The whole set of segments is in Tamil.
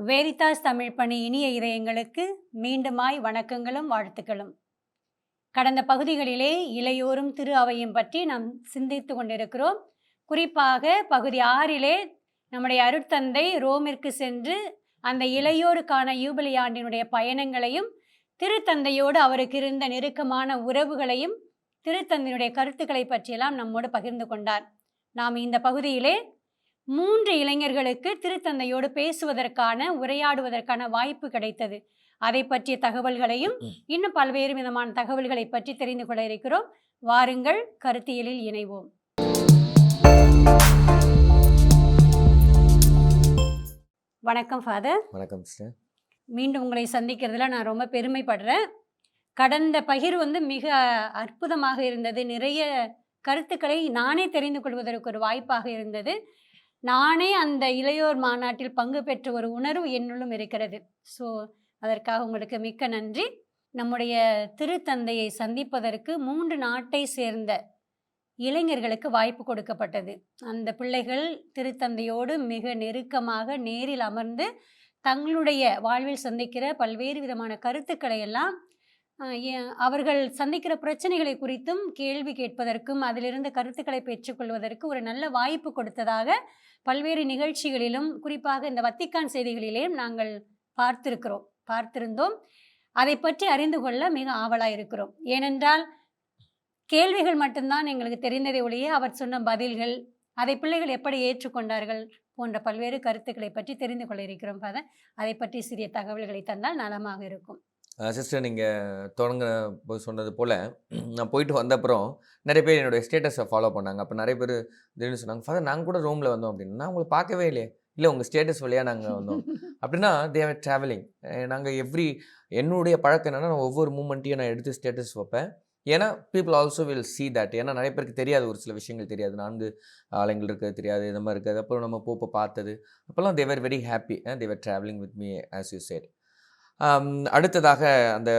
வேரித்தாஸ் தமிழ் பணி இனிய இதயங்களுக்கு மீண்டுமாய் வணக்கங்களும் வாழ்த்துக்களும். கடந்த பகுதிகளிலே இளையோரும் திரு அவையும் பற்றி நாம் சிந்தித்து கொண்டிருக்கிறோம். குறிப்பாக பகுதி 6லே நம்முடைய அருட்தந்தை ரோமிற்கு சென்று அந்த இளையோருக்கான யூபிலி ஆண்டினுடைய பயணங்களையும், திருத்தந்தையோடு அவருக்கு இருந்த நெருக்கமான உறவுகளையும், திருத்தந்தையினுடைய கருத்துக்களை பற்றியெல்லாம் நம்மோடு பகிர்ந்து கொண்டார். நாம் இந்த பகுதியிலே 3 இளைஞர்களுக்கு திருத்தந்தையோடு பேசுவதற்கான, உரையாடுவதற்கான வாய்ப்பு கிடைத்தது. அதை பற்றிய தகவல்களையும் இன்னும் பல்வேறு விதமான தகவல்களை பற்றி தெரிந்து கொள்ள இருக்கிறோம். வாருங்கள், கருத்தியலில் இணைவோம். வணக்கம் ஃபாதர். வணக்கம் சிஸ்டர். மீண்டும் உங்களை சந்திக்கிறதுல நான் ரொம்ப பெருமைப்படுறேன். கடந்த பகிர்வு மிக அற்புதமாக இருந்தது. நிறைய கருத்துக்களை நானே தெரிந்து கொள்வதற்கு ஒரு வாய்ப்பாக இருந்தது. நானே அந்த இளையோர் மாநாட்டில் பங்கு பெற்ற ஒரு உணர்வு என்னுள்ளும் இருக்கிறது. ஸோ அதற்காக உங்களுக்கு மிக்க நன்றி. நம்முடைய திருத்தந்தையை சந்திப்பதற்கு 3 நாட்டை சேர்ந்த இளைஞர்களுக்கு வாய்ப்பு கொடுக்கப்பட்டது. அந்த பிள்ளைகள் திருத்தந்தையோடு மிக நெருக்கமாக நேரில் அமர்ந்து தங்களுடைய வாழ்வில் சந்திக்கிற பல்வேறு விதமான கருத்துக்களை எல்லாம் அவர்கள் சந்திக்கிற பிரச்சனைகளை குறித்தும் கேள்வி கேட்பதற்கும் அதிலிருந்து கருத்துக்களை பெற்றுக்கொள்வதற்கு ஒரு நல்ல வாய்ப்பு கொடுத்ததாக பல்வேறு நிகழ்ச்சிகளிலும், குறிப்பாக இந்த வத்திக்கான் செய்திகளிலேயும் நாங்கள் பார்த்திருந்தோம். அதை பற்றி அறிந்து கொள்ள மிக ஆவலாக இருக்கிறோம். ஏனென்றால் கேள்விகள் மட்டும்தான் எங்களுக்கு தெரிந்ததை ஒழிய அவர் சொன்ன பதில்கள், அதை பிள்ளைகள் எப்படி ஏற்றுக்கொண்டார்கள் போன்ற பல்வேறு கருத்துக்களை பற்றி தெரிந்து கொள்ள இருக்கிறோம். அதை பற்றி சிறிய தகவல்களை தந்தால் நலமாக இருக்கும். சிஸ்டர், நீங்கள் தொடங்க போது சொன்னது போல் நான் போயிட்டு வந்த அப்புறம் நிறைய பேர் என்னுடைய ஸ்டேட்டஸை ஃபாலோ பண்ணாங்க. அப்போ நிறைய பேர் திடீர்னு சொன்னாங்க, ஃபாதர் நாங்கள் கூட ரோமில் வந்தோம் அப்படின்னு. நான் உங்களை பார்க்கவே இல்லையே. இல்லை, உங்கள் ஸ்டேட்டஸ் வழியாக நாங்கள் வந்தோம் அப்படின்னா தேவர் ட்ராவலிங். நாங்கள் என்னுடைய பழக்கம் என்னென்னா, நான் ஒவ்வொரு மூமெண்ட்டையும் நான் எடுத்து ஸ்டேட்டஸ் வைப்பேன். ஏன்னா people also will see that. ஏன்னா நிறைய பேருக்கு தெரியாது, ஒரு சில விஷயங்கள் தெரியாது. 4 ஆலயங்கள் இருக்கிறது தெரியாது, இந்த மாதிரி இருக்காது. அப்புறம் நம்ம போப்போ பார்த்தது அப்போல்லாம் they were very happy. They were travelling with me as you said. அடுத்ததாக அந்த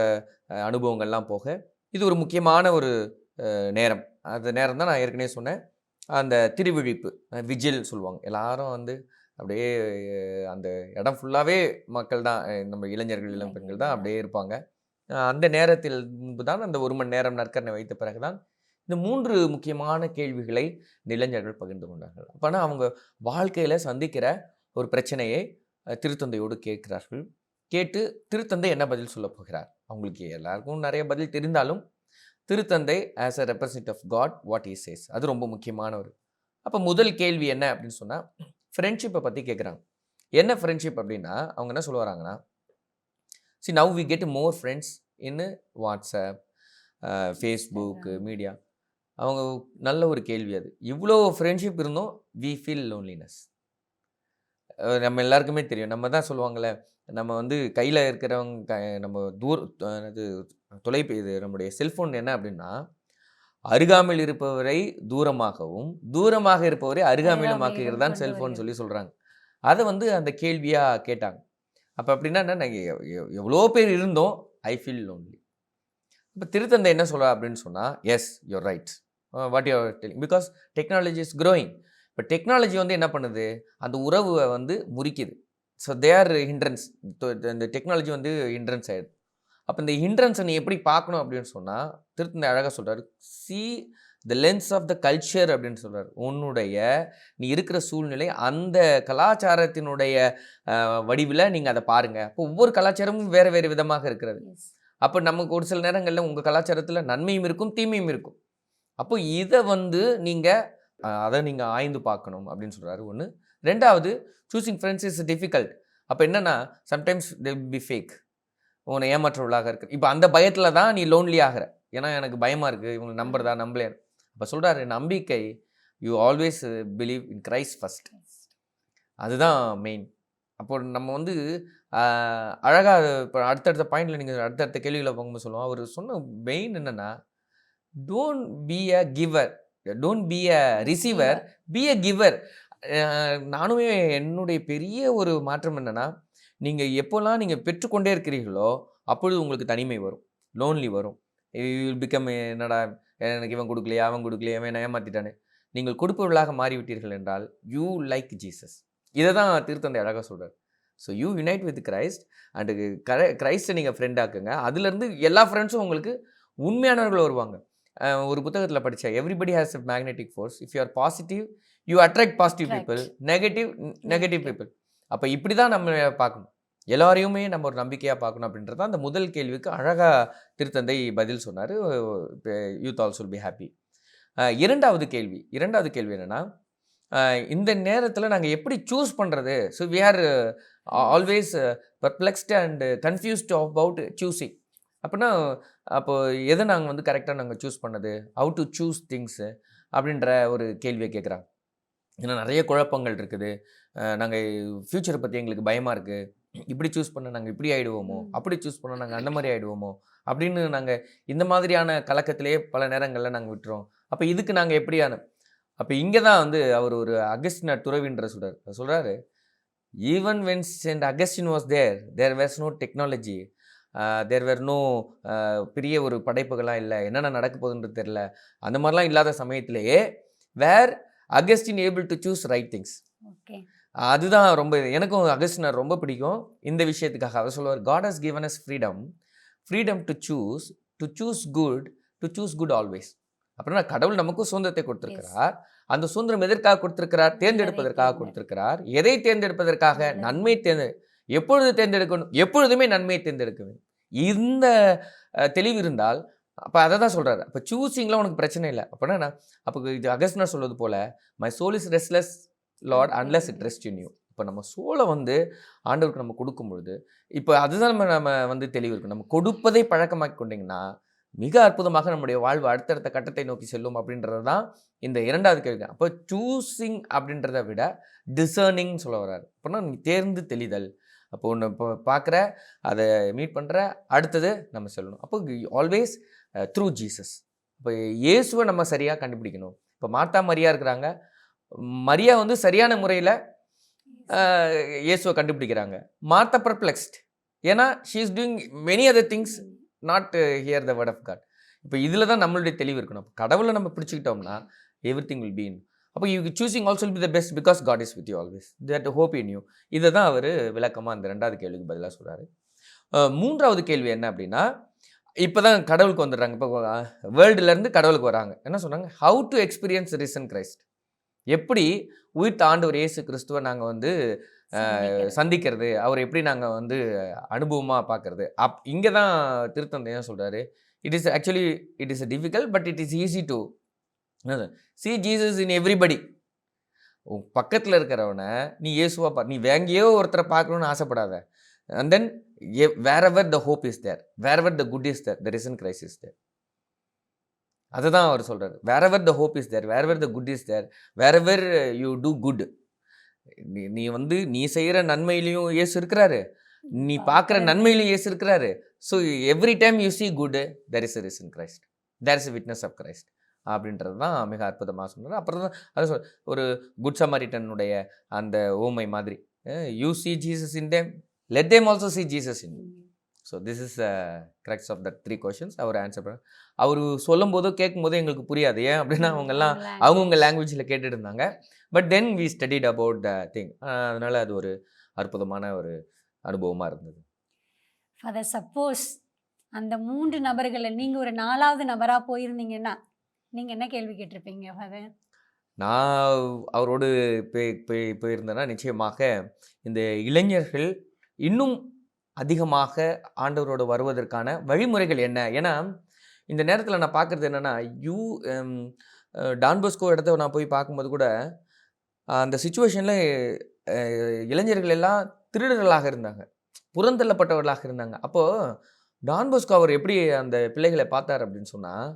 அனுபவங்கள்லாம் போக இது ஒரு முக்கியமான ஒரு நேரம். அந்த நேரம் தான் நான் ஏற்கனவே சொன்னேன், அந்த திருவிழிப்பு விஜில் சொல்லுவாங்க. எல்லாரும் அப்படியே அந்த இடம் ஃபுல்லாகவே மக்கள் தான், நம்ம இளைஞர்கள் இளம் பெண்கள் தான் அப்படியே இருப்பாங்க. அந்த நேரத்தில் முன்பு தான் அந்த 1 மணி நேரம் நற்கரணை வைத்த பிறகுதான் இந்த 3 முக்கியமான கேள்விகளை இளைஞர்கள் பகிர்ந்து கொண்டார்கள். அப்போனா அவங்க வாழ்க்கையில் சந்திக்கிற ஒரு பிரச்சனையை திருத்தந்தையோடு கேட்கிறார்கள். கேட்டு திருத்தந்தை என்ன பதில் சொல்ல போகிறார். அவங்களுக்கு எல்லாருக்கும் நிறைய பதில் தெரிந்தாலும் திருத்தந்தை as a representative of God what he says, அது ரொம்ப முக்கியமான ஒரு. அப்போ முதல் கேள்வி என்ன அப்படின்னு சொன்னால், ஃப்ரெண்ட்ஷிப்பை பற்றி கேட்குறாங்க. என்ன ஃப்ரெண்ட்ஷிப் அப்படின்னா, அவங்க என்ன சொல்ல வராங்கன்னா, see now we get more friends in WhatsApp, Facebook, media. அவங்க நல்ல ஒரு கேள்வி அது. இவ்வளோ ஃப்ரெண்ட்ஷிப் இருந்தும் வி ஃபீல் லோன்லினஸ். நம்ம எல்லாருக்குமே தெரியும். நம்ம தான் சொல்லுவாங்களே, நம்ம கையில் இருக்கிறவங்க நம்ம தொலைபேசி நம்முடைய செல்ஃபோன் என்ன அப்படின்னா, அருகாமையில் இருப்பவரை தூரமாகவும், தூரமாக இருப்பவரை அருகாமையிலும் ஆக்குகிறது தான் செல்ஃபோன் சொல்லி சொல்கிறாங்க. அதை அந்த கேள்வியாக கேட்டாங்க. அப்போ அப்படின்னா என்ன, நாங்கள் எவ்வளோ பேர் இருந்தோம், ஐ ஃபீல் லோன்லி. இப்போ திருத்தந்தை என்ன சொல்கிறா அப்படின்னு சொன்னால், yes you're right what you're telling, because technology is growing. இப்போ டெக்னாலஜி என்ன பண்ணுது, அந்த உறவை முறிக்குது. So there hindrance. இந்த டெக்னாலஜி ஹிண்ட்ரன்ஸ் ஆகிடுது. அப்போ இந்த ஹிண்ட்ரன்ஸை நீ எப்படி பார்க்கணும் அப்படின்னு சொன்னால், திருத்தந்தை அழகாக சொல்கிறார், see the lens of the culture அப்படின்னு சொல்கிறார். உன்னுடைய நீ இருக்கிற சூழ்நிலை அந்த கலாச்சாரத்தினுடைய வடிவில் நீங்கள் அதை பாருங்கள். அப்போ ஒவ்வொரு கலாச்சாரமும் வேறு வேறு விதமாக இருக்கிறது. அப்போ நமக்கு ஒரு சில நேரங்களில் உங்கள் கலாச்சாரத்தில் நன்மையும் இருக்கும், தீமையும் இருக்கும். அப்போ இதை நீங்கள் ஆய்ந்து பார்க்கணும் அப்படின்னு சொல்கிறாரு. ஒன்று. ரெண்டாவது, சூஸிங் ஃப்ரெண்ட்ஸ் இஸ் டிஃபிகல்ட். அப்போ என்னென்னா, sometimes they will be fake, உன்னை ஏமாற்றவர்களாக இருக்கு. இப்போ அந்த பயத்தில் தான் நீ லோன்லி ஆகிற. ஏன்னா எனக்கு பயமாக இருக்குது, இவங்க நம்புறதா நம்பலையா. அப்போ சொல்கிறாரு, நம்பிக்கை, you always believe in Christ first. அதுதான் மெயின். அப்போ நம்ம அழகாக இப்போ அடுத்தடுத்த பாயிண்டில் நீங்கள் அடுத்தடுத்த கேள்விகளை போகும்போது சொல்லுவோம். அவர் சொன்ன மெயின் என்னென்னா, don't be a giver, don't be a receiver, be a giver. நானுமே என்னுடைய பெரிய ஒரு மாற்றம் என்னென்னா, நீங்கள் எப்போல்லாம் நீங்கள் பெற்றுக்கொண்டே இருக்கிறீர்களோ அப்பொழுது உங்களுக்கு தனிமை வரும், லோன்லி வரும். யூ வில் பிகம், என்னடா எனக்கு இவன் கொடுக்கலையா, அவன் கொடுக்கலையா, அவன் ஏமாற்றிட்டானே. நீங்கள் கொடுப்பவர்களாக மாறிவிட்டீர்கள் என்றால் யூ லைக் ஜீசஸ். இதை தான் திருத்தந்தை அழகாக சொல்கிறார். So you unite with Christ and கிரைஸ்ட்டை நீங்கள் ஃப்ரெண்டாக்குங்க. அதுலேருந்து எல்லா ஃப்ரெண்ட்ஸும் உங்களுக்கு உண்மையானவர்கள் வருவாங்க. ஒரு புத்தகத்தில் படித்தேன், everybody has a magnetic force. If you are positive you attract positive people, negative negative people. அப்போ இப்படி தான் நம்ம பார்க்கணும், எல்லாரையுமே நம்ம ஒரு நம்பிக்கையாக பார்க்கணும் அப்படின்றது தான் அந்த முதல் கேள்விக்கு அழகாக திருத்தந்தை பதில் சொன்னார். Youth also will be happy. இரண்டாவது கேள்வி என்னென்னா, இந்த நேரத்தில் நாங்கள் எப்படி சூஸ் பண்ணுறது? So we are always perplexed and confused about choosing. அப்படின்னா அப்போது எதை நாங்கள் வந்து கரெக்டாக நாங்கள் சூஸ் பண்ணது, ஹவு டு சூஸ் திங்ஸு அப்படின்ற ஒரு கேள்வியை கேட்குறாங்க. ஏன்னா நிறைய குழப்பங்கள் இருக்குது, நாங்கள் ஃப்யூச்சரை பற்றி எங்களுக்கு பயமாக இருக்குது, இப்படி சூஸ் பண்ண நாங்கள் இப்படி ஆகிடுவோமோ, அப்படி சூஸ் பண்ண நாங்கள் அந்த மாதிரி ஆகிடுவோமோ அப்படின்னு நாங்கள் இந்த மாதிரியான கலக்கத்திலே பல நேரங்களில் நாங்கள் விட்டுறோம். அப்போ இதுக்கு நாங்கள் எப்படியான, அப்போ இங்கே தான் வந்து அவர் ஒரு அகஸ்டினர் துறவின்ற சொல்கிறாரு, even when Saint Augustine was there was no technology, there were no பெரிய ஒரு படைப்புகள்லாம் இல்லை, என்னென்ன நடக்க போகுதுன்றது தெரில, அந்த மாதிரிலாம் இல்லாத சமயத்திலேயே were Augustine able to choose right things. அதுதான் ரொம்ப எனக்கும் அகஸ்டினர் ரொம்ப பிடிக்கும் இந்த விஷயத்துக்காக. அவர் சொல்லுவார், God has given us freedom to choose good always. அப்படின்னா கடவுள் நமக்கும் சுதந்திரத்தை கொடுத்திருக்கிறார். அந்த சுதந்திரம் எதற்காக கொடுத்திருக்கிறார்? தேர்ந்தெடுப்பதற்காக கொடுத்திருக்கிறார். எதை தேர்ந்தெடுப்பதற்காக? நன்மை எப்பொழுது தேர்ந்தெடுக்கணும்? எப்பொழுதுமே நன்மையை தேர்ந்தெடுக்க வேண்டும். இந்த தெளிவு இருந்தால், அப்போ அதை தான் சொல்கிறாரு. அப்போ சூஸிங்லாம் உனக்கு பிரச்சனை இல்லை. அப்படின்னா அப்போ இது அகஸ்டினர் சொல்வது போல், my soul is restless lord unless it rest in you. இப்போ நம்ம சோலை வந்து ஆண்டவருக்கு நம்ம கொடுக்கும் பொழுது, இப்போ அதுதான் நம்ம வந்து தெளிவு இருக்கும். நம்ம கொடுப்பதை பழக்கமாக்கி கொண்டிங்கன்னா மிக அற்புதமாக நம்முடைய வாழ்வு அடுத்தடுத்த கட்டத்தை நோக்கி செல்லும் அப்படின்றது தான் இந்த இரண்டாவது கேள்வி. அப்போ சூஸிங் அப்படின்றத விட டிசர்னிங் சொல்ல வர்றாரு. அப்படின்னா நீ தேர்ந்து தெளிதல். அப்போ ஒன்று இப்போ பார்க்குற, அதை மீட் பண்ணுற, அடுத்தது நம்ம சொல்லணும். அப்போ ஆல்வேஸ் த்ரூ ஜீசஸ். இப்போ இயேசுவை நம்ம சரியாக கண்டுபிடிக்கணும். இப்போ மார்த்தா மரியா இருக்கிறாங்க, மரியா வந்து சரியான முறையில் இயேசுவை கண்டுபிடிக்கிறாங்க. மார்த்தா பர்ப்ளெக்ஸ்ட், ஏன்னா she is doing many other things, not hear the word of God. இப்போ இதில் தான் நம்மளுடைய தெளிவு இருக்கணும். கடவுளை நம்ம பிடிச்சிக்கிட்டோம்னா everything will be in. அப்போ you choosing also will be the best because God is with you always, that hope in you. இதை தான் அவர் விளக்கமாக அந்த ரெண்டாவது கேள்விக்கு பதிலாக சொல்கிறாரு. மூன்றாவது கேள்வி என்ன அப்படின்னா, இப்போ தான் கடவுளுக்கு வந்துடுறாங்க. இப்போ வேர்ல்டுலேருந்து கடவுளுக்கு வராங்க. என்ன சொன்னாங்க? How to experience risen Christ. எப்படி உயிர்த்த ஆண்டவர் இயேசு கிறிஸ்துவை நாங்கள் வந்து சந்திக்கிறது, அவர் எப்படி நாங்கள் வந்து அனுபவமாக பார்க்குறது. இங்கே தான் திருத்தந்தை என்ன சொல்கிறாரு, it is difficult but it is easy to see Jesus in everybody. உன் பக்கத்தில் இருக்கிறவனை நீ இயேசுவாக பார். நீ வேங்கியோ ஒருத்தரை பார்க்கணுன்னு ஆசைப்படாத. And then wherever the hope is there, wherever the good is there, the risen Christ is there. அதுதான் அவர் சொல்கிறார். wherever the hope is there, wherever the good is there, wherever you do good. நீ வந்து நீ செய்கிற நன்மையிலையும் இயேசு இருக்கிறாரு, நீ பார்க்குற நன்மையிலையும் இயேசு இருக்கிறாரு. So every time you see good, there is a risen Christ, there is a witness of Christ அப்படின்றது தான் மிக அற்புதமாக சொன்னார். அப்புறம் தான் அது ஒரு குட் சமாரிட்டனுடைய அந்த ஓமை மாதிரி, you see Jesus in them, let them also see Jesus in you. So this is crux of the 3 questions. அவர் ஆன்சர் பண்ண, அவர் சொல்லும் போதோ கேட்கும் போதோ எங்களுக்கு புரியாது. ஏன் அப்படின்னா அவங்கெல்லாம் அவங்கவுங்க லாங்குவேஜில் கேட்டுட்டு இருந்தாங்க. But then we studied about the thing. அதனால் அது ஒரு அற்புதமான ஒரு அனுபவமாக இருந்தது. ஃபாதர், சப்போஸ் அந்த 3 நபர்களில் நீங்கள் ஒரு 4வது நபராக போயிருந்தீங்கன்னா நீங்கள் என்ன கேள்வி கேட்டிருப்பீங்க ஃபாதர்? நான் அவரோடு போயிருந்தேன்னா நிச்சயமாக இந்த இளைஞர்கள் இன்னும் அதிகமாக ஆண்டவரோடு வருவதற்கான வழிமுறைகள் என்ன. ஏன்னா இந்த நேரத்தில் நான் பார்க்குறது என்னென்னா, டான் பாஸ்கோ இடத்த நான் போய் பார்க்கும்போது கூட அந்த சுச்சுவேஷனில் இளைஞர்கள் எல்லாம் திருடர்களாக இருந்தாங்க, புறந்தள்ளப்பட்டவர்களாக இருந்தாங்க. அப்போது டான் பாஸ்கோ அவர் எப்படி அந்த பிள்ளைகளை பார்த்தார் அப்படின்னு சொன்னால்,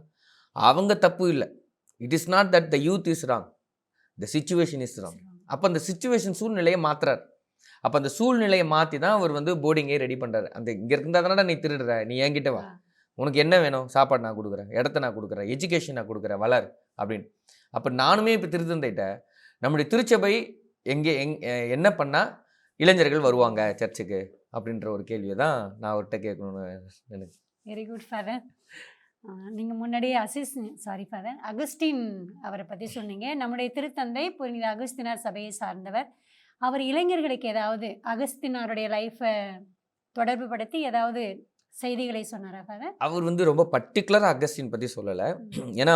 அவங்க தப்பு இல்லை. It is not that the youth is wrong, the situation is wrong. அப்போ அந்த சிச்சுவேஷன் சூழ்நிலையை மாற்றுறார். அப்போ அந்த சூழ்நிலையை மாற்றி தான் அவர் வந்து போர்டிங்கே ரெடி பண்ணுறாரு. அந்த இங்கே இருந்தால் தானடா நீ திருடுற, நீ என்கிட்ட வா, உனக்கு என்ன வேணும், சாப்பாடு நான் கொடுக்குறேன், இடத்த நான் கொடுக்குறேன், எஜுகேஷன் நான் கொடுக்குறேன், வளர் அப்படின்னு. அப்போ நானுமே இப்போ திருத்தந்தைட்ட நம்முடைய திருச்சபை என்ன பண்ணால் இளைஞர்கள் வருவாங்க சர்ச்சுக்கு அப்படின்ற ஒரு கேள்வியை தான் நான் அவர்கிட்ட கேட்கணும்னு நினைக்கிறேன். Very good father. நீங்கள் முன்னாடியே ஃபாதர் அகஸ்டின் அவரை பற்றி சொன்னீங்க. நம்முடைய திருத்தந்தை புனித அகஸ்தினார் சபையை சார்ந்தவர். அவர் இளைஞர்களுக்கு ஏதாவது அகஸ்தினாருடைய லைஃப்பை தொடர்பு படுத்தி ஏதாவது செய்திகளை சொன்னாரா ஃபாதர்? அவர் வந்து ரொம்ப பர்டிகுலராக அகஸ்டின் பற்றி சொல்லலை. ஏன்னா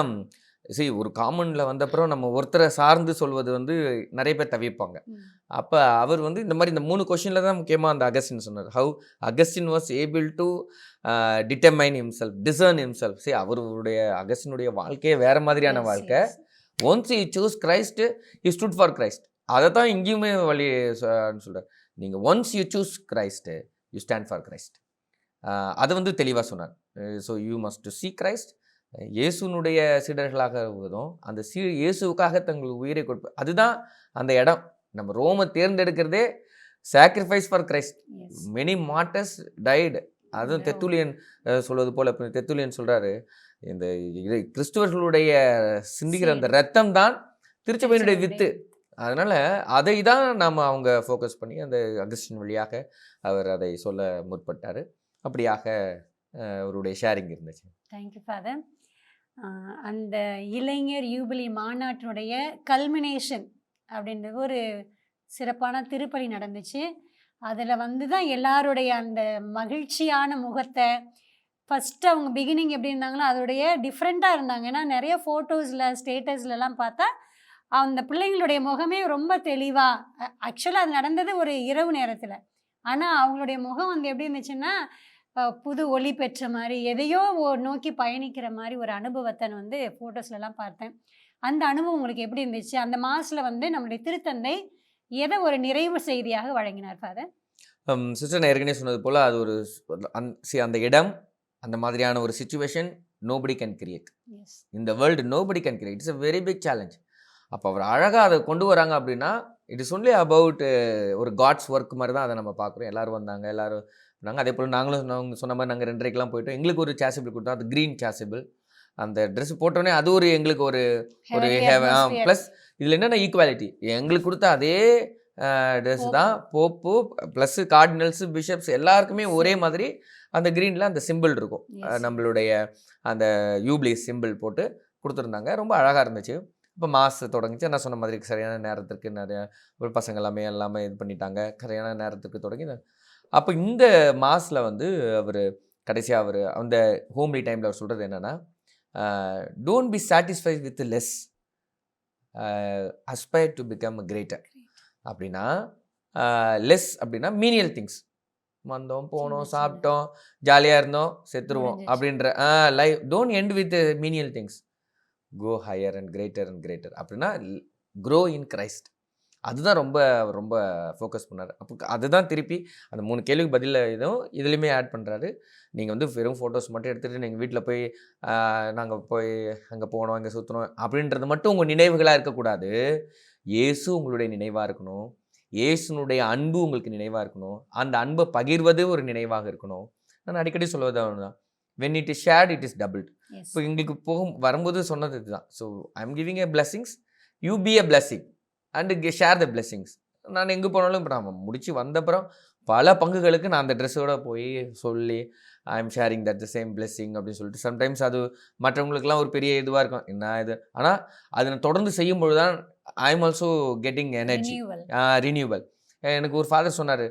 ஒரு காமனில் வந்தப்புறம் நம்ம ஒருத்தரை சார்ந்து சொல்வது வந்து நிறைய பேர் தவிர்ப்பாங்க. அப்போ அவர் வந்து இந்த மாதிரி இந்த 3 கொஷினில் தான் முக்கியமாக அந்த அகஸ்டின் சொன்னார். How Augustine was able to determine himself, discern himself. அவருடைய அகஸ்டினுடைய வாழ்க்கையே வேறு மாதிரியான வாழ்க்கை. Once you choose Christ, you stood for Christ. அதை தான் இங்கேயுமே வழி சொல்கிறார். நீங்கள் once you choose Christ, you stand for Christ. அதை வந்து தெளிவாக சொன்னார். So you must to see Christ. இயேசுனுடைய சீடர்களாக இருவதும் அந்த இயேசுவுக்காக தங்கள் உயிரை கொடுப்பது, அதுதான் அந்த இடம். நம்ம ரோமை தேர்ந்தெடுக்கிறதே sacrifice for Christ. Many martyrs died. அதுவும் தெத்துலியன் சொல்வது போல தெத்துலியன் சொல்கிறாரு, இந்த கிறிஸ்துவர்களுடைய சிந்திக்கிற அந்த ரத்தம் தான் திருச்சபையினுடைய வித்து. அதனால் அதை தான் நாம் அவங்க ஃபோக்கஸ் பண்ணி அந்த அகஸ்டின் வழியாக அவர் அதை சொல்ல முற்பட்டார். அப்படியாக அவருடைய ஷேரிங் இருந்துச்சு. Thank you father. அந்த இளைஞர் யூபிலி மாநாட்டினுடைய கல்மினேஷன் அப்படின்றது ஒரு சிறப்பான திருப்பலி நடந்துச்சு. அதில் வந்து தான் எல்லாருடைய அந்த மகிழ்ச்சியான முகத்தை ஃபஸ்ட்டு அவங்க பிகினிங் எப்படி இருந்தாங்களோ அதோடைய டிஃப்ரெண்ட்டாக இருந்தாங்க. ஏன்னா நிறைய ஃபோட்டோஸில் ஸ்டேட்டஸ்லலாம் பார்த்தா அந்த பிள்ளைங்களுடைய முகமே ரொம்ப தெளிவாக, ஆக்சுவலாக அது நடந்தது ஒரு இரவு நேரத்தில், ஆனால் அவங்களுடைய முகம் வந்து எப்படி இருந்துச்சுன்னா புது ஒளி பெற்ற மாதிரி, எதையோ நோக்கி பயணிக்கிற மாதிரி ஒரு அனுபவத்தை வந்து ஃபோட்டோஸ்லலாம் பார்த்தேன். அந்த அனுபவம் உங்களுக்கு எப்படி இருந்துச்சு? அந்த மாதத்தில் வந்து நம்மளுடைய திருத்தந்தை எதை ஒரு நிறைவு செய்தியாக வழங்கினார் ஃபாதர்? சிஸ்டர் நான் ஏற்கனவே சொன்னது போல் அது ஒரு அந்த இடம், அந்த மாதிரியான ஒரு சிச்சுவேஷன் நோபடி கேன் கிரியேட். இந்த world nobody can create. It's a very big challenge. அப்போ அவர் அழகாக அதை கொண்டு வராங்க அப்படின்னா இட் இஸ் ஒன்லி அபவுட் ஒரு காட்ஸ் ஒர்க் மாதிரி தான் அதை நம்ம பார்க்குறோம். எல்லோரும் வந்தாங்க, எல்லோரும் நாங்கள் அதே போல் நாங்களும் நாங்கள் சொன்ன மாதிரி நாங்கள் 2:30க்கெலாம் போயிட்டோம். எங்களுக்கு ஒரு சாசிபிள் கொடுத்தோம், அது க்ரீன் சாசிபிள். அந்த ட்ரெஸ் போட்டோன்னே அது ஒரு எங்களுக்கு ஒரு ப்ளஸ் இதில் என்னென்ன ஈக்குவாலிட்டி, எங்களுக்கு கொடுத்த அதே ட்ரெஸ் தான் போப்பு ப்ளஸ் கார்டினல்ஸு பிஷப்ஸ் எல்லாருக்குமே ஒரே மாதிரி அந்த க்ரீனில் அந்த சிம்பிள் இருக்கும். நம்மளுடைய அந்த யூப்ளி சிம்பிள் போட்டு கொடுத்துருந்தாங்க. ரொம்ப அழகாக இருந்துச்சு. இப்போ மாஸ் தொடங்கிச்சு. நான் சொன்ன மாதிரி சரியான நேரத்துக்கு நிறைய ஒரு பசங்க எல்லாமே இது பண்ணிட்டாங்க. சரியான நேரத்துக்கு தொடங்கி அப்போ இந்த மாஸில் வந்து அவர் கடைசியாக அவர் அந்த ஹோம்லி டைமில் அவர் சொல்கிறது என்னென்னா, don't be satisfied with less, aspire to become greater. அப்படின்னா லெஸ் அப்படின்னா மீனியல் திங்ஸ், வந்தோம் போனோம் சாப்பிட்டோம் ஜாலியாக இருந்தோம் செத்துருவோம் அப்படின்ற life. Don't end with menial things, go higher and greater. அப்படின்னா க்ரோ இன் கிரைஸ்ட். அதுதான் ரொம்ப ரொம்ப ஃபோக்கஸ் பண்ணார். அப்போ அதுதான் திருப்பி அந்த 3 கேள்விக்கு பதில் இதுலேயுமே ஆட் பண்ணுறாரு. நீங்கள் வந்து வெறும் ஃபோட்டோஸ் மட்டும் எடுத்துகிட்டு நீங்கள் வீட்டில் போய் நாங்கள் போய் அங்கே போனோம் அங்கே சுற்றினோம் அப்படின்றது மட்டும் உங்கள் நினைவுகளாக இருக்கக்கூடாது. இயேசு உங்களுடைய நினைவாக இருக்கணும். இயேசுனுடைய அன்பு உங்களுக்கு நினைவாக இருக்கணும். அந்த அன்பை பகிர்வது ஒரு நினைவாக இருக்கணும். நான் அடிக்கடி சொல்வது தான், when it is shared it is doubled. இப்போ எங்களுக்கு வரும்போது சொன்னது இதுதான். So I am giving a blessings, you B a blessing and share the blessings. நான் எங்கே போனாலும் இப்போ நான் முடித்து வந்தப்புறம் பல பங்குகளுக்கு நான் அந்த ட்ரெஸ்ஸோடு போய் சொல்லி I am sharing that the same blessing அப்படின்னு சொல்லிட்டு சம்டைம்ஸ் அது மற்றவங்களுக்குலாம் ஒரு பெரிய இதுவாக இருக்கும், என்ன இது. ஆனால் அதை நான் தொடர்ந்து செய்யும்பொழுது தான் I am also getting energy, renewal. எனக்கு ஒரு ஃபாதர் சொன்னார்,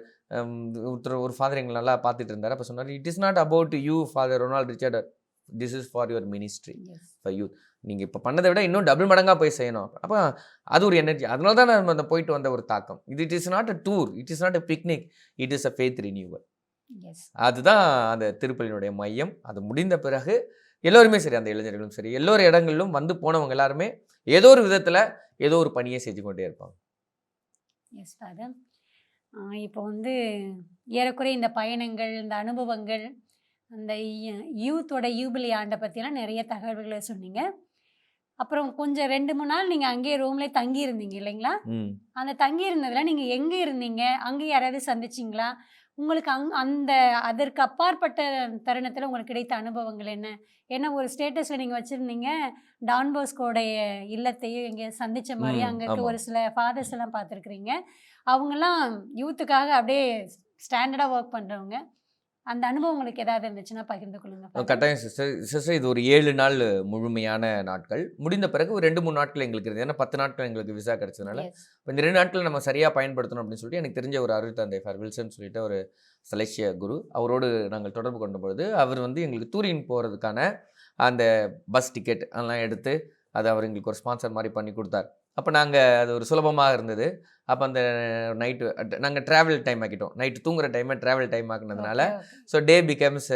ஒரு ஃபாதர் எங்களை நல்லா பார்த்துட்டு இருந்தார். அப்போ சொன்னார், it is not about you father Ronald Richard, this is for your ministry for youth. நீங்கள் இப்போ பண்ணதை விட இன்னும் டபுள் மடங்காக போய் செய்யணும். அப்போ அது ஒரு எனர்ஜி. அதனால தான் நம்ம அந்த போயிட்டு வந்த ஒரு தாக்கம். It is not a tour, it is not a picnic, it is a faith renewal. அதுதான் அந்த திருப்பலியினுடைய மையம். அது முடிந்த பிறகு எல்லோருமே சரி, அந்த இளைஞர்களும் சரி, எல்லோரு இடங்களிலும் வந்து போனவங்க எல்லாருமே ஏதோ ஒரு விதத்தில் ஏதோ ஒரு பணியை செஞ்சு கொண்டே இருப்பாங்க. Yes Father. இப்போ வந்து ஏறக்குறைய இந்த பயணங்கள், இந்த அனுபவங்கள், அந்த யூத்தோட யூபிலி ஆண்டை பற்றிலாம் நிறைய தகவல்களை சொன்னீங்க. அப்புறம் கொஞ்சம் 2-3 நாள் நீங்கள் அங்கேயே ரூம்லேயே தங்கி இருந்தீங்க இல்லைங்களா? அந்த தங்கி இருந்ததில் நீங்கள் எங்கே இருந்தீங்க? அங்கே யாராவது சந்திச்சிங்களா? உங்களுக்கு அந்த அதற்கு அப்பாற்பட்ட தருணத்தில் உங்களுக்கு கிடைத்த அனுபவங்கள் என்ன? ஏன்னா ஒரு ஸ்டேட்டஸில் நீங்கள் வச்சுருந்தீங்க, டான் போஸ்கோடைய இல்லத்தையும் இங்கே சந்தித்த மாதிரி அங்கே இருக்க ஒரு சில ஃபாதர்ஸ் எல்லாம் பார்த்துருக்குறீங்க. அவங்கெல்லாம் யூத்துக்காக அப்படியே ஸ்டாண்டர்டாக ஒர்க் பண்ணுறவங்க. அந்த அனுபவம் உங்களுக்கு ஏதாவது இருந்துச்சுன்னா பகிர்ந்து கொள்ளுங்க ஃபாதர். கட்டாயம் சிஸ்டர் இது ஒரு 7 நாள் முழுமையான நாட்கள். முடிந்த பிறகு ஒரு 2, 3 நாட்கள் எங்களுக்கு இருந்தது. ஏன்னா 10 நாட்கள் எங்களுக்கு விசா கிடைச்சதுனால, எஸ். இந்த 2 நாட்கள் நம்ம சரியா பயன்படுத்தணும் அப்படின்னு சொல்லிட்டு எனக்கு தெரிஞ்ச ஒரு அருள் தந்தை ஃபார் வில்சன் சொல்லிட்டு ஒரு சலேசியா குரு. அவரோடு நாங்கள் தொடர்பு கொண்ட பொழுது, அவர் வந்து எங்களுக்கு தூரின் போறதுக்கான அந்த பஸ் டிக்கெட் அதெல்லாம் எடுத்து, அத அவர் எங்களுக்கு ஒரு ஸ்பான்சர் மாரி பண்ணி குடுத்தார். அப்ப நாங்க அது ஒரு சுலபமா இருந்தது. அப்ப அந்த நைட்டு நாங்க டிராவல் டைம் ஆக்கிட்டோம். நைட்டு தூங்குற டைம டிராவல் டைம் ஆக்குனதுனால, okay, okay. So day becomes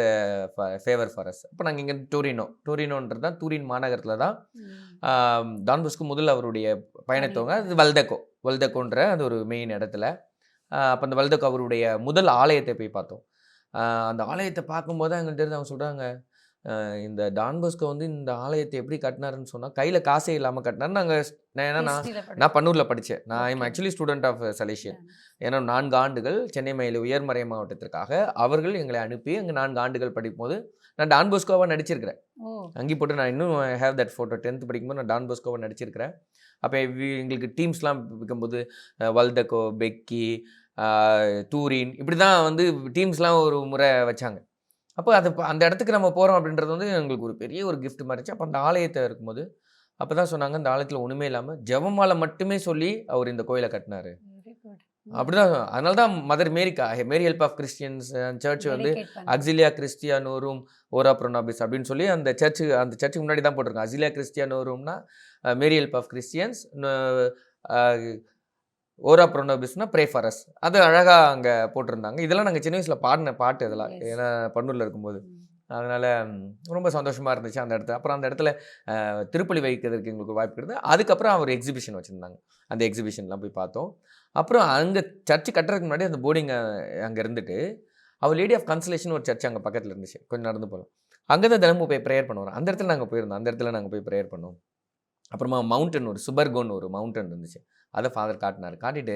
favour for us. அப்போ நாங்கள் இங்கே டூரினோன்றது தான் தூரின் மாநகரத்தில் தான் டான் பாஸ்கோ முதல்ல அவருடைய பயணத்தவங்க. அது வல்தெக்கோன்ற அது ஒரு மெயின் இடத்துல. அப்போ அந்த வல்தெக்கோ அவருடைய முதல் ஆலயத்தை போய் பார்த்தோம். அந்த ஆலயத்தை பார்க்கும்போது எங்கள்கிட்ட இருந்து அவங்க சொல்கிறாங்க, இந்த டான் பாஸ்கோ வந்து இந்த ஆலயத்தை எப்படி கட்டினாருன்னு சொன்னால் கையில் காசே இல்லாமல் கட்டினாரு. ஏன்னா நான் பன்னூரில் படித்தேன். நான் I'm actually student of Salesian. ஏன்னா 4 ஆண்டுகள் சென்னை மயில உயர்மறை மாவட்டத்திற்காக அவர்கள் எங்களை அனுப்பி அங்கே 4 ஆண்டுகள் படிக்கும்போது நான் டான் பாஸ்கோவாக நடிச்சிருக்கிறேன். அங்கே போட்டு நான் இன்னும் ஹேவ் தட் ஃபோட்டோ 10th படிக்கும்போது நான் டான் பாஸ்கோவாக நடிச்சிருக்கிறேன். அப்போ எங்களுக்கு டீம்ஸ்லாம் இருக்கும்போது வல்தெக்கோ, பெக்கி, தூரின் இப்படி தான் வந்து டீம்ஸ்லாம் ஒரு முறை வச்சாங்க. அப்போ அந்த இடத்துக்கு நம்ம போகிறோம் அப்படின்றது வந்து எங்களுக்கு ஒரு பெரிய ஒரு கிஃப்ட் மாதிரி இருந்துச்சு. அப்போ அந்த ஆலயத்தை இருக்கும்போது அப்போ தான் சொன்னாங்க, இந்த ஆலயத்தில் ஒன்றுமே இல்லாமல் ஜெபமாலை மட்டுமே சொல்லி அவர் இந்த கோயிலை கட்டினாரு. அப்படிதான். அதனால தான் Mother Mary help of Christians church வந்து அக்ஸிலியா கிறிஸ்டியானோரும் ஓரா ப்ரோனாபிஸ் அப்படின்னு சொல்லி அந்த சர்ச்சுக்கு முன்னாடி தான் போட்டிருக்காங்க. அக்ஸிலியா கிறிஸ்டியானோரும்னா மேரி ஹெல்ப் ஆஃப் கிறிஸ்டியன்ஸ், ஓரா ப்ரோனோபிஸ்னா ப்ரே ஃபார் அஸ். அது அழகாக அங்கே போட்டிருந்தாங்க. இதெல்லாம் நாங்கள் சின்ன வயசில் பாடின பாட்டு இதெல்லாம், ஏன்னா பன்னூரில் இருக்கும்போது. அதனால் ரொம்ப சந்தோஷமாக இருந்துச்சு அந்த இடத்துல. அப்புறம் அந்த இடத்துல திருப்பலி வைக்கிறதுக்கு எங்களுக்கு வாய்ப்பு கிடையாது. அதுக்கப்புறம் ஒரு எக்ஸிபிஷன் வச்சுருந்தாங்க. அந்த எக்ஸிபிஷன்லாம் போய் பார்த்தோம். அப்புறம் அங்கே சர்ச்சு கட்டுறதுக்கு முன்னாடி அந்த போர்டிங் அங்கே இருந்துட்டு அவர் லேடி ஆஃப் கன்சலேஷன் ஒரு சர்ச் அங்கே பக்கத்தில் இருந்துச்சு. கொஞ்சம் நடந்து போகலாம். அங்கே தான் தினமும் போய் ப்ரேயர் பண்ணுவோம். அந்த இடத்துல நாங்கள் போயிருந்தோம். அந்த இடத்துல நாங்கள் போய் ப்ரேயர் பண்ணோம். அப்புறமா மவுண்டன் ஒரு சுபர்கோன்னு ஒரு மவுண்டன் இருந்துச்சு. அதை ஃபாதர் காட்டினார். காட்டிட்டு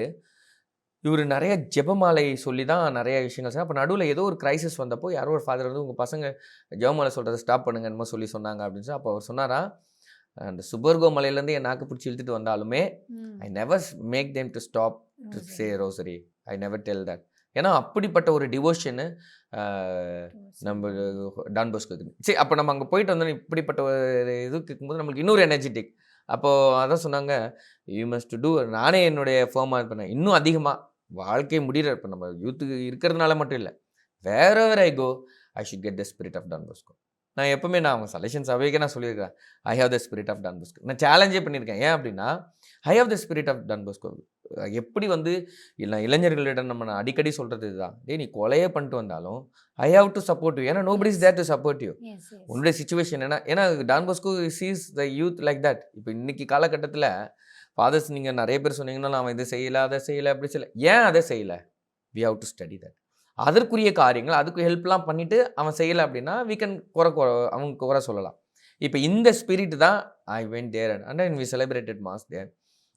இவர் நிறைய ஜெபமாலை சொல்லி தான் நிறைய விஷயங்கள் சொன்னார். அப்போ நடுவில் ஏதோ ஒரு கிரைசிஸ் வந்தப்போ யாரோ ஒரு ஃபாதர் வந்து உங்கள் பசங்க ஜெபமாலை சொல்கிறத ஸ்டாப் பண்ணுங்க என்னமோ சொல்லி சொன்னாங்க அப்படின்னு சொல்லி. அப்போ அவர் சொன்னாரா, அந்த சுபர்கோ மலையிலேருந்து என் நாக்கு பிடிச்சி இழுத்துட்டு வந்தாலுமே I never make them to stop to say rosary. I never tell that. ஏன்னா அப்படிப்பட்ட ஒரு டிவோஷனு நம்ம டான் பாஸ்கோக்கு. சரி, அப்போ நம்ம அங்கே போயிட்டு வந்தோம். இப்படிப்பட்ட ஒரு இது கேட்கும்போது நம்மளுக்கு இன்னொரு எனர்ஜெட்டிக். அப்போது அதான் சொன்னாங்க, யூ மஸ்ட் டூ. நானே என்னுடைய ஃபேமாக இது பண்ணேன். இன்னும் அதிகமாக வாழ்க்கை முடிகிற இப்போ நம்ம யூத்துக்கு இருக்கிறதுனால மட்டும் இல்லை, wherever I go I should get the spirit of Don Bosco. நான் எப்பவுமே அவங்க சலேஷன் சபைக்கே நான் சொல்லியிருக்கேன், I have the spirit of Don Bosco. நான் சேலஞ்சே பண்ணியிருக்கேன். ஏன் அப்படின்னா, I have the spirit of Don Bosco. எப்படி வந்து இளைஞர்களிடம் நம்ம அடிக்கடி சொல்கிறது இதுதான், டே நீ கொலையே பண்ணிட்டு வந்தாலும் I have to support you. ஏன்னா nobody is there to support you. உன்னுடைய சிச்சுவேஷன் ஏன்னா Don Bosco sees the youth like that. இப்போ இன்னைக்கு காலகட்டத்தில் ஃபாதர்ஸ் நீங்கள் நிறைய பேர் சொன்னீங்கன்னா அவன் இதை செய்யலை அதை செய்யலை அப்படி செய்யலை. ஏன் அதை செய்யலை? We have to study that. அதற்குரிய காரியங்கள் அதுக்கு ஹெல்ப்லாம் பண்ணிவிட்டு அவன் செய்யலை அப்படின்னா வி கேன் அவங்க குறை சொல்லலாம். இப்போ இந்த ஸ்பிரிட் தான் I went there and we celebrated mass there.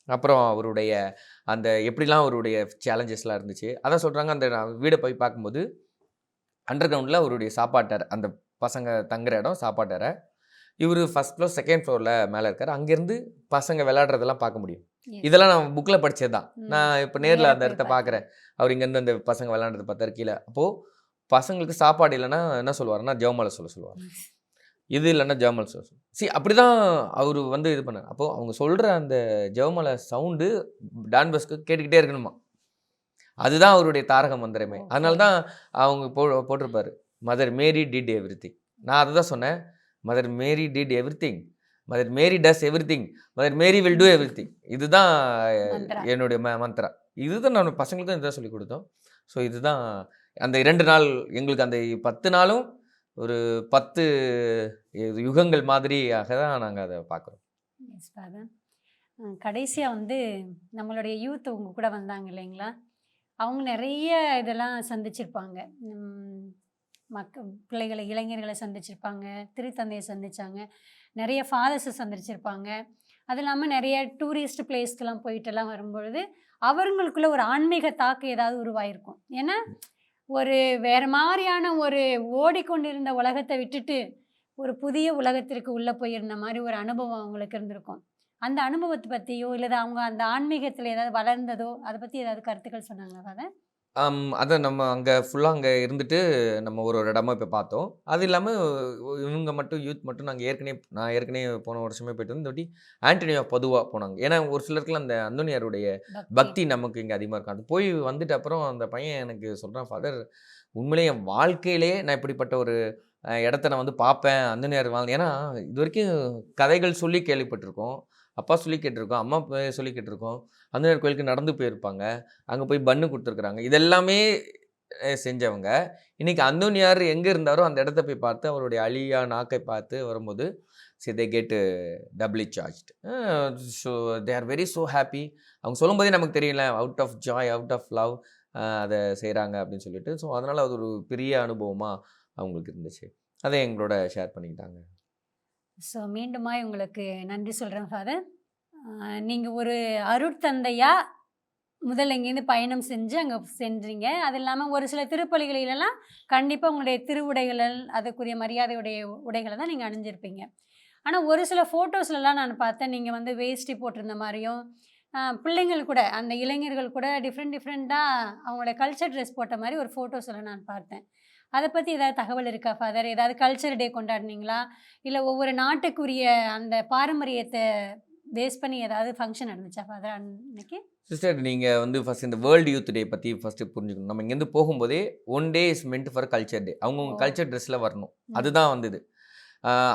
அப்புறம் அவருடைய அந்த எப்படிலாம் அவருடைய சேலஞ்சஸ்லாம் இருந்துச்சு அதான் சொல்கிறாங்க. அந்த வீடை போய் பார்க்கும்போது அண்டர் கிரவுண்டில் அவருடைய சாப்பாட்டறை, அந்த பசங்க தங்குற இடம் சாப்பாட்டறை, இவர் ஃபர்ஸ்ட் ஃப்ளோர் செகண்ட் ஃப்ளோரில் மேலே இருக்கார். அங்கேருந்து பசங்க விளையாடுறதெல்லாம் பார்க்க முடியும். இதெல்லாம் நான் புக்கில் படித்தது தான். நான் இப்போ நேரில் அந்த இடத்த பார்க்குறேன். அவர் இங்கேருந்து அந்த பசங்க விளையாடுறது பார்த்தாரு கீழே. அப்போது பசங்களுக்கு சாப்பாடு இல்லைன்னா என்ன சொல்லுவாருன்னா ஜெபமாலை சொல்லுவார். இது இல்லைன்னா ஜெபமாலை சொல்ல அப்படி தான் அவர் வந்து இது பண்ணார். அப்போது அவங்க சொல்கிற அந்த ஜெபமாலை சவுண்டு டான் பாஸ்கோ கேட்டுக்கிட்டே இருக்கணுமா. அதுதான் அவருடைய தாரக மந்திரமே. அதனால தான் அவங்க போட்டிருப்பாரு, Mother Mary did everything. நான் அதை தான் சொன்னேன், Mother Mary did everything, Mother Mary does everything, Mother Mary will do everything. இதுதான் என்னுடைய மந்த்ரா. இதுதான் நான் பசங்களுக்கும் இதுதான் சொல்லி கொடுத்தோம். ஸோ இதுதான் அந்த 2 நாள் எங்களுக்கு அந்த 10 நாளும் ஒரு 10 யுகங்கள் மாதிரியாக தான் நாங்கள் அதை பார்க்குறோம். கடைசியாக வந்து நம்மளுடைய யூத் உங்க கூட வந்தாங்க இல்லைங்களா, அவங்க நிறைய இதெல்லாம் சந்திச்சிருப்பாங்க. பிள்ளைகளை இளைஞர்களை சந்திச்சிருப்பாங்க, திருத்தந்தையை சந்திச்சாங்க, நிறைய ஃபாதர்ஸை சந்திச்சிருப்பாங்க. அது இல்லாமல் நிறைய டூரிஸ்ட் பிளேஸ்க்கெல்லாம் போயிட்டுலாம் வரும்பொழுது அவங்களுக்குள்ள ஒரு ஆன்மீக தாக்கம் ஏதாவது உருவாயிருக்கும். ஏன்னா ஒரு வேறு மாதிரியான ஒரு ஓடிக்கொண்டிருந்த உலகத்தை விட்டுட்டு ஒரு புதிய உலகத்திற்கு உள்ளே போயிருந்த மாதிரி ஒரு அனுபவம் அவங்களுக்கு இருந்திருக்கும். அந்த அனுபவத்தை பற்றியோ இல்லை அவங்க அந்த ஆன்மீகத்தில் ஏதாவது வளர்ந்ததோ அதை பற்றி ஏதாவது கருத்துக்கள் சொன்னாங்களா அதை? அதான் நம்ம அங்க ஃபுல்லா அங்க இருந்துட்டு, நம்ம ஒரு ஒரு இடமா போய் பார்த்தோம். அது இல்லாம இவங்க மட்டும் யூத் மட்டும் நான் ஏற்கனவே போன வருஷமே போயிட்டு வந்து, இந்த வாட்டி ஆண்டனி ஆஃப் பதுவா போனாங்க. ஏன்னா ஒரு சிலருக்குலாம் அந்த அந்தோனியாருடைய பக்தி. பக்தி நமக்கு இங்க அதிகமா இருக்கும். அது போய் வந்துட்டு அப்புறம் அந்த பையன் எனக்கு சொல்றான், "ஃபாதர் உண்மையிலேயே என் வாழ்க்கையிலேயே நான் இப்படிப்பட்ட ஒரு இடத்த நான் வந்து பார்ப்பேன். அந்தோனியார் ஏன்னா இதுவரைக்கும் கதைகள் சொல்லி கேள்விப்பட்டுருக்கோம். அப்பா சொல்லி கேட்டுருக்கோம். அம்மா சொல்லி கேட்டுருக்கோம். அந்தோனியார் கோயிலுக்கு நடந்து போயிருப்பாங்க. அங்க போய் பன்னு குடுத்துருக்காங்க. இது எல்லாமே செஞ்சவங்க. இன்னைக்கு அந்தோனியார் எங்க இருந்தாரோ அந்த இடத்த போய் பார்த்து, அவருடைய அழியா நாக்கை பார்த்து வரும்போது, they get doubly charged. So they are very so happy. அவங்க சொல்லும்போதே நமக்கு தெரியும்ல, out of joy, out of love அத செய்றாங்க அப்படின்னு சொல்லிட்டு. ஸோ அதனால அது ஒரு பெரிய அனுபவமா அவங்களுக்கு இருந்துச்சு. அத எங்களோட ஷேர் பண்ணிக்கிட்டாங்க. ஸோ மீண்டுமாய் உங்களுக்கு நன்றி சொல்கிறேன் ஃபாதர். நீங்க ஒரு அருட்தந்தையா முதல்ல இங்கேருந்து பயணம் செஞ்சு அங்கே சென்றீங்க. அது இல்லாமல் ஒரு சில திருப்பலிகளிலெல்லாம் கண்டிப்பாக உங்களுடைய திருவுடைகள் அதுக்குரிய மரியாதையுடைய உடைகளை தான் நீங்கள் அணிஞ்சிருப்பீங்க. ஆனால் ஒரு சில ஃபோட்டோஸ்லலாம் நான் பார்த்தேன், நீங்கள் வந்து வேஷ்டி போட்டிருந்த மாதிரியும் பிள்ளைங்கள் கூட அந்த இளைஞர்கள் கூட டிஃப்ரெண்ட்டாக அவங்களோட கல்ச்சர் ட்ரெஸ் போட்ட மாதிரி ஒரு ஃபோட்டோஸில் நான் பார்த்தேன். அதை பற்றி ஏதாவது தகவல் இருக்கா ஃபாதர்? ஏதாவது கல்ச்சர் டே கொண்டாடினீங்களா? இல்லை ஒவ்வொரு நாட்டுக்குரிய அந்த பாரம்பரியத்தை பேஸ் பண்ணி ஏதாவது ஃபங்க்ஷன் நடந்துச்சா ஃபாதர் அன்னைக்கு? சிஸ்டர் நீங்க வந்து ஃபர்ஸ்ட் இந்த வேர்ல்டு யூத் டே பத்தி ஃபர்ஸ்ட் புரிஞ்சுக்கணும். நம்ம இங்கேருந்து போகும்போதே one day is meant for culture day. அவங்கவங்க ஓ. கல்ச்சர் ட்ரெஸ்ல வரணும். ம். அதுதான் வந்து இது.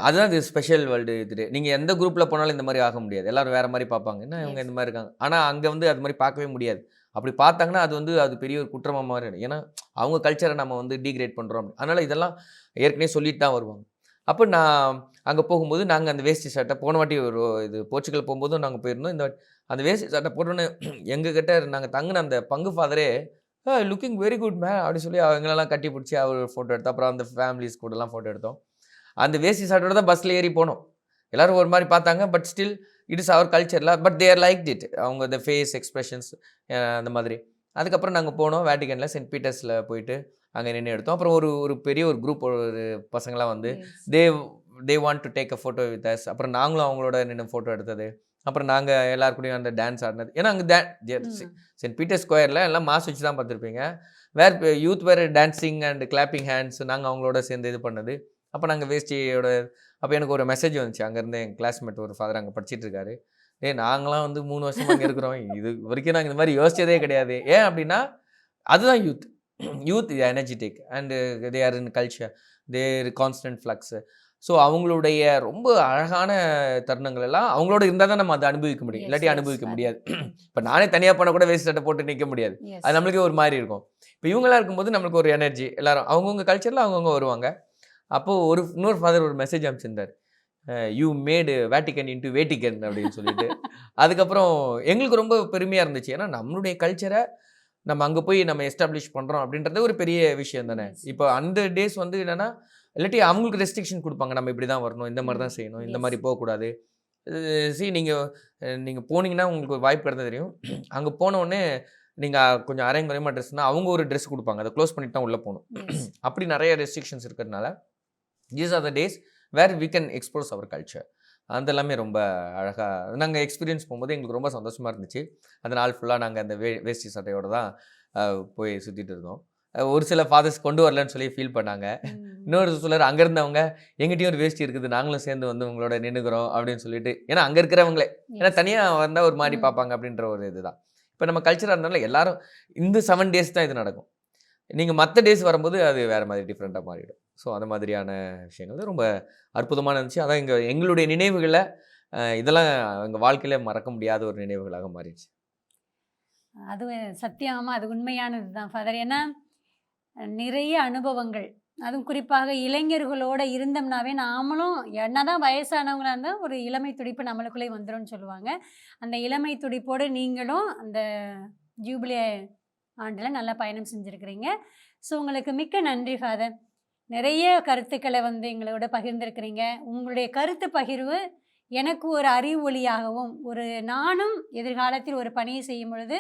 அதுதான் இது ஸ்பெஷல் வேர்ல்டு யூத் டே. நீங்க எந்த குரூப்ல போனாலும் இந்த மாரி ஆக முடியாது. எல்லாரும் வேற மாரி பார்ப்பாங்க. என்ன இவங்க எஸ். இந்த மாரி இருக்காங்க. ஆனா அங்க வந்து அது மாரி பார்க்கவே முடியாது. அப்படி பார்த்தாங்கன்னா அது பெரிய ஒரு குற்றமா மாறிடும். ஏன்னா அவங்க கல்ச்சரை நம்ம வந்து டீக்ரேட் பண்றோம். அதனால இதெல்லாம் ஏற்கனவே சொல்லிட்டு தான் வருவாங்க. அப்ப நான் அங்க போகும்போது நாங்க அந்த வேஷ்டி சட்டை போன வாட்டி ஒரு இது போர்ச்சுகல் போகும்போதும் நாங்க போயிருந்தோம். இந்த வாட்டி அந்த வேஷ்டி சட்டை போட்டோனே எங்ககிட்ட நாங்க தங்குன அந்த பங்கு ஃபாதரே லுக்கிங் வெரி குட் மேன் அப்படின்னு சொல்லி அவங்களெல்லாம் கட்டி பிடிச்சி அவர் ஃபோட்டோ எடுத்தோம். அப்புறம் அந்த ஃபேமிலிஸ் கூடலாம் ஃபோட்டோ எடுத்தோம். அந்த வேஷ்டி சட்டையோட தான் பஸ்ல ஏறி போனோம். எல்லாரும் ஒரு மாரி பார்த்தாங்க. But still it is our கல்ச்சர்ல. But they are liked it. அவங்க த ஃபேஸ் எக்ஸ்பிரஷன்ஸ் அந்த மாதிரி. அதுக்கப்புறம் நாங்க போனோம் வேட்டிகன்ல செயின்ட் பீட்டர்ஸ்ல போயிட்டு அங்க நின்னு எடுத்தோம். அப்புறம் ஒரு ஒரு பெரிய ஒரு குரூப் ஒரு பசங்கலாம் வந்து yes. They they want to take a photo with us. அப்புறம் நாங்களும் அவங்களோட நின்னு ஃபோட்டோ எடுத்தது. அப்புறம் நாங்க எல்லார் கூடயும் அந்த டான்ஸ் ஆடுனது. ஏன்னா அங்க ம். செயின்ட் பீட்டர் ஸ்கொயர்ல எல்லாம் மாஸ் வச்சு தான் பார்த்துருப்பீங்க. Youth were dancing and clapping hands. நாங்க அவங்களோட சேர்ந்து இது பண்ணது. அப்ப நாங்க வேஷ்டியோட அப்ப எனக்கு ஒரு மெசேஜ் வந்துச்சு. அங்கருந்து என் கிளாஸ்மேட் ஒரு ஃபாதர் அங்க படிச்சிட்டு இருக்காரு. "டேய் நாங்கலாம் வந்து 3 வருஷமா இங்க இருக்கிறோம். இது வரைக்கும் நாங்க இந்த மாரி யோசிச்சதே கிடையாது." ஏன் அப்டின்னா, அதுதான் youth. Youth is energetic and they are in culture. Their constant flux. So அவங்களுடைய ரொம்ப அழகான தருணங்கள் எல்லாம் அவங்களோட இருந்தா தான் நம்ம அத அனுபவிக்க முடியும். எஸ், இல்லாட்டி எஸ் அனுபவிக்க ஃபாதர். முடியாது. இப்ப நானே தனியா போனா கூட வேஷ்டி சட்டை போட்டு நிக்க முடியாது. அது எஸ். நம்மளுக்கே ஒரு மாரி இருக்கும். இப்ப இவங்களா இருக்கும்போது நம்மளுக்கு ஒரு எனர்ஜி. எல்லாரும் அவங்கவங்க கல்ச்சர்ல அவங்கவங்க வருவாங்க. அப்போ இன்னொரு ஃபாதர் ஒரு மெசேஜ் அனுப்பிச்சிருந்தாரு. You made Vatican into Vatican அப்படின்னு சொல்லிட்டு. அதுக்கப்புறம் எங்களுக்கு ரொம்ப பெருமையா இருந்துச்சு. ஏன்னா நம்மளுடைய கல்ச்சர நம்ம அங்க போய் நம்ம எஸ்டாப்ளிஷ் பண்றோம் அப்படின்றதே ஒரு பெரிய விஷயம் தானே. எஸ், இப்போ எஸ். அந்த டேஸ் வந்து என்னன்னா, இல்லாட்டி அவங்களுக்கு ரெஸ்ட்ரிக்ஷன் குடுப்பாங்க. நம்ம இப்படி தான் வரணும். இந்த மாரி ம். தான் செய்யணும். இந்த எஸ். மாரி போக்கூடாது. நீங்க நீங்க போனீங்கன்னா உங்களுக்கு ஒரு வாய்ப்பு கிடைத்தா தெரியும். அங்க போன உடனே நீங்க கொஞ்சம் அரையும் குறையுமா ட்ரெஸ்னா அவங்க ஒரு ட்ரெஸ் குடுப்பாங்க. அத க்ளோஸ் பண்ணிட்டு தான் உள்ள போணும். எஸ். அப்படி நெறைய ரெஸ்ட்ரிக்ஷன்ஸ் இருக்கிறதுனால these are the days where we can explore our culture. அது எல்லாமே ரொம்ப அழகா நாங்க எக்ஸ்பீரியன்ஸ் போகும்போது எங்களுக்கு ரொம்ப சந்தோஷமா இருந்துச்சு. அந்த நாள் ஃபுல்லா நாங்க அந்த வேஷ்டி சட்டையோட தான் போய் சுத்திட்டு இருந்தோம். ஒரு சில ஃபாதர்ஸ் கொண்டு வரலன்னு சொல்லி ஃபீல் பண்ணாங்க. ம். இன்னொரு சிலர் அங்க இருந்தவங்க, "எங்கிட்டயும் ஒரு வேஷ்டி இருக்குது. நாங்களும் சேர்ந்து வந்து உங்களோட நின்னுக்கிறோம்" அப்படின்னு சொல்லிட்டு ஏன்னா அங்க இருக்கிறவங்களே. ஏன்னா எஸ். தனியா வந்தா ஒரு மாரி ம். பார்ப்பாங்க அப்படின்ற ஒரு இதுதான். இப்ப நம்ம கல்ச்சரா இருந்தாலும் எல்லாரும் இந்த 7 டேஸ் தான் இது நடக்கும். நீங்க மத்த டேஸ் வரும்போது அது வேற மாதிரி டிஃப்ரெண்ட்டா மாறிடும். ஸோ அந்த மாதிரியான விஷயங்கள் ரொம்ப அற்புதமா இருந்துச்சு. அதான் எங்களுடைய நினைவுகள இதெல்லாம் எங்க வாழ்க்கையில மறக்க முடியாத ஒரு நினைவுகளாக மாறிடுச்சு. அது சத்தியமா அது உண்மையானது தான் ஃபாதர். ஏன்னா நிறைய அனுபவங்கள். அதுவும் குறிப்பாக இளைஞர்களோட இருந்தோம்னாவே நாமளும் என்னதான் வயசானவங்களா இருந்தா ஒரு இளமை துடிப்பு நம்மளுக்குள்ளே வந்துரும்னு சொல்லுவாங்க. அந்த இளமை துடிப்போடு நீங்களும் அந்த ஜூபிலி ஆண்டுல நல்லா பயணம் செஞ்சிருக்கிறீங்க. ஸோ உங்களுக்கு மிக்க நன்றி ஃபாதர். நிறைய கருத்துக்கள வந்து எங்களோட பகிர்ந்திருக்கிறீங்க. உங்களுடைய கருத்து பகிர்வு எனக்கு ஒரு அறிவொளியாகவும், நானும் எதிர்காலத்தில் ஒரு பணியை செய்யும் பொழுது,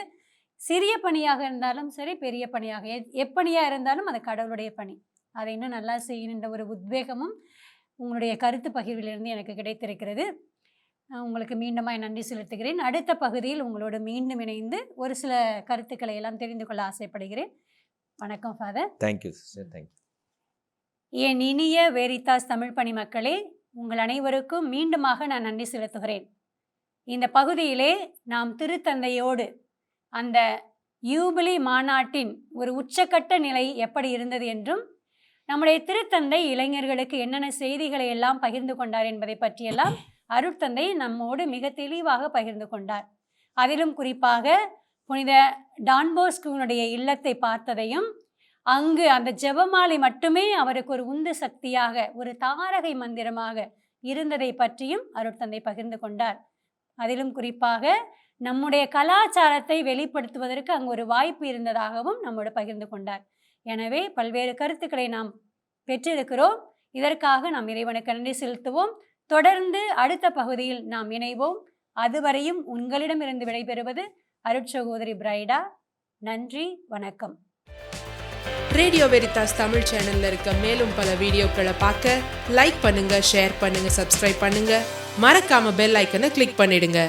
சிறிய பணியாக இருந்தாலும் சரி, பெரிய பணியாக எப்பணியா இருந்தாலும் அது கடவுளுடைய பணி. அதை இன்னும் நல்லா செய்யணுன்ற ஒரு உத்வேகமும் உங்களுடைய கருத்து பகிர்விலிருந்து எனக்கு கிடைத்திருக்கிறது. உங்களுக்கு மீண்டுமாய் நன்றி செலுத்துகிறேன். அடுத்த பகுதியில் உங்களோடு மீண்டும் இணைந்து ஒரு சில கருத்துக்களை எல்லாம் தெரிந்து கொள்ள ஆசைப்படுகிறேன். வணக்கம் ஃபாதர். Thank you sister, thank you. என் இனிய வேரித்தாஸ் தமிழ் பணி மக்களே, உங்கள் அனைவருக்கும் மீண்டுமாக நான் நன்றி செலுத்துகிறேன். இந்த பகுதியிலே நாம் திருத்தந்தையோடு அந்த யூபிலி மாநாட்டின் ஒரு உச்சக்கட்ட நிலை எப்படி இருந்தது என்றும், நம்முடைய திருத்தந்தை இளைஞர்களுக்கு என்னென்ன செய்திகளை எல்லாம் பகிர்ந்து கொண்டார் என்பதை பற்றியெல்லாம் அருட்தந்தை நம்மோடு மிக தெளிவாக பகிர்ந்து கொண்டார். அதிலும் குறிப்பாக புனித டான்போஸ்குவினுடைய இல்லத்தை பார்த்ததையும், அங்கு அந்த ஜெபமாலை மட்டுமே அவருக்கு ஒரு உந்து சக்தியாக, ஒரு தாரகை மந்திரமாக இருந்ததை பற்றியும் அருட்தந்தை பகிர்ந்து கொண்டார். அதிலும் குறிப்பாக நம்முடைய கலாச்சாரத்தை வெளிப்படுத்துவதற்கு அங்கு ஒரு வாய்ப்பு இருந்ததாகவும் நம்மோடு பகிர்ந்து கொண்டார். எனவே பல்வேறு கருத்துக்களை நாம் பெற்றிருக்கிறோம். இதற்காக நாம் இறைவனுக்கு நன்றி செலுத்துவோம். தொடர்ந்து அடுத்த பகுதியில் நாம் இணைவோம். அதுவரையும் உங்களிடமிருந்து விடைபெறுவது அருட்சகோதரி பிரைடா. நன்றி, வணக்கம். ரேடியோ வெரிதாஸ் தமிழ் சேனல்ல இருக்க மேலும் பல வீடியோக்களை பார்க்க லைக் பண்ணுங்க, ஷேர் பண்ணுங்க, சப்ஸ்கிரைப் பண்ணுங்க. மறக்காம பெல் ஐக்கனை கிளிக் பண்ணிடுங்க.